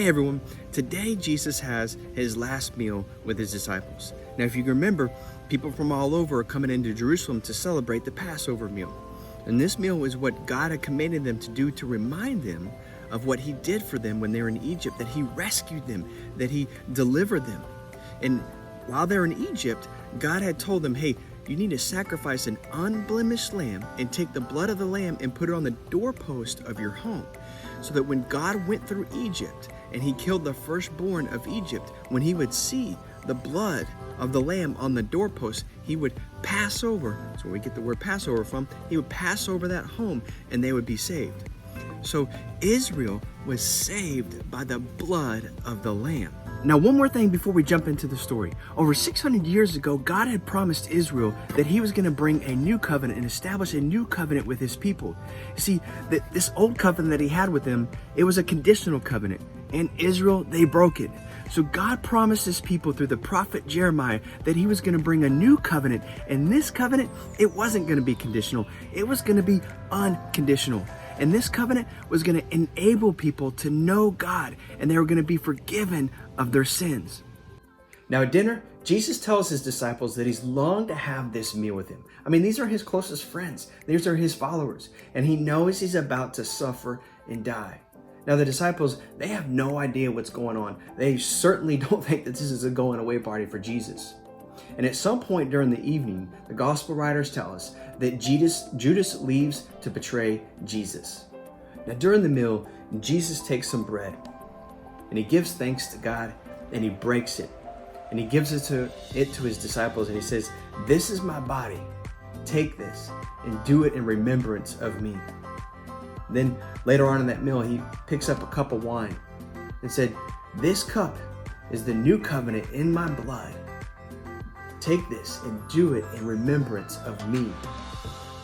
Hey everyone, today Jesus has his last meal with his disciples. Now if you remember, people from all over are coming into Jerusalem to celebrate the Passover meal. And this meal is what God had commanded them to do to remind them of what he did for them when they were in Egypt, that he rescued them, that he delivered them. And while they're in Egypt, God had told them, hey, you need to sacrifice an unblemished lamb and take the blood of the lamb and put it on the doorpost of your home. So that when God went through Egypt and he killed the firstborn of Egypt, when he would see the blood of the lamb on the doorpost, he would pass over. That's where we get the word Passover from. He would pass over that home and they would be saved. So Israel was saved by the blood of the lamb. Now, one more thing before we jump into the story. Over 600 years ago, God had promised Israel that he was going to bring a new covenant and establish a new covenant with his people. See, this old covenant that he had with them, it was a conditional covenant. And Israel, they broke it. So God promised his people through the prophet Jeremiah that he was going to bring a new covenant. And this covenant, it wasn't going to be conditional. It was going to be unconditional. And this covenant was going to enable people to know God, and they were going to be forgiven of their sins. Now at dinner, Jesus tells his disciples that he's longed to have this meal with him. I mean, these are his closest friends. These are his followers. And he knows he's about to suffer and die. Now the disciples, they have no idea what's going on. They certainly don't think that this is a going away party for Jesus. And at some point during the evening, the gospel writers tell us that Judas leaves to betray Jesus. Now during the meal, Jesus takes some bread and he gives thanks to God and he breaks it. And he gives it to his disciples and he says, "This is my body. Take this and do it in remembrance of me." Then later on in that meal, he picks up a cup of wine and said, "This cup is the new covenant in my blood. Take this and do it in remembrance of me."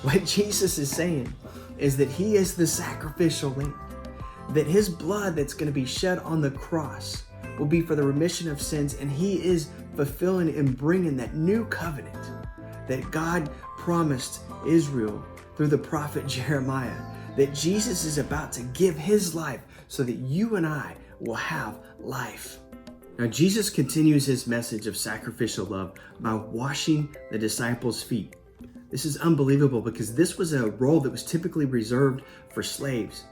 What Jesus is saying is that he is the sacrificial lamb, that his blood that's going to be shed on the cross will be for the remission of sins, and he is fulfilling and bringing that new covenant that God promised Israel through the prophet Jeremiah, that Jesus is about to give his life so that you and I will have life. Now, Jesus continues his message of sacrificial love by washing the disciples' feet. This is unbelievable because this was a role that was typically reserved for slaves.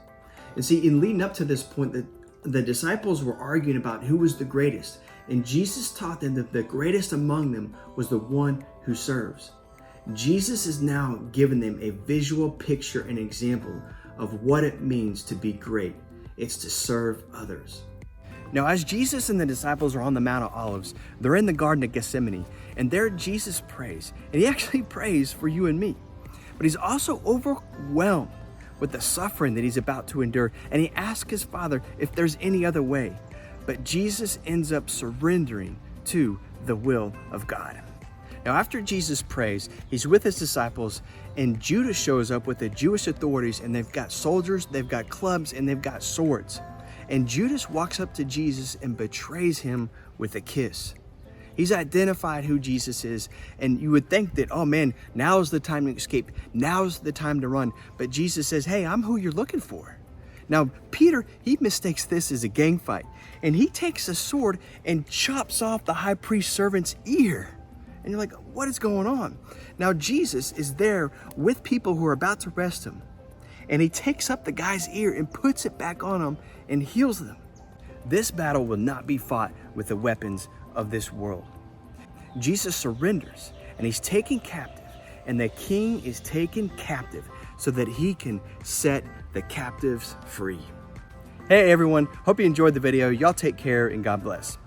And see, in leading up to this point, the disciples were arguing about who was the greatest. And Jesus taught them that the greatest among them was the one who serves. Jesus is now giving them a visual picture and example of what it means to be great. It's to serve others. Now, as Jesus and the disciples are on the Mount of Olives, they're in the Garden of Gethsemane, and there Jesus prays, and he actually prays for you and me. But he's also overwhelmed with the suffering that he's about to endure, and he asks his Father if there's any other way. But Jesus ends up surrendering to the will of God. Now, after Jesus prays, he's with his disciples, and Judas shows up with the Jewish authorities, and they've got soldiers, they've got clubs, and they've got swords. And Judas walks up to Jesus and betrays him with a kiss. He's identified who Jesus is, and you would think that, oh man, now's the time to escape. Now's the time to run. But Jesus says, hey, I'm who you're looking for. Now, Peter, he mistakes this as a gang fight, and he takes a sword and chops off the high priest's servant's ear. And you're like, what is going on? Now, Jesus is there with people who are about to arrest him. And he takes up the guy's ear and puts it back on him and heals them. This battle will not be fought with the weapons of this world. Jesus surrenders and he's taken captive, and the king is taken captive so that he can set the captives free. Hey everyone, hope you enjoyed the video. Y'all take care and God bless.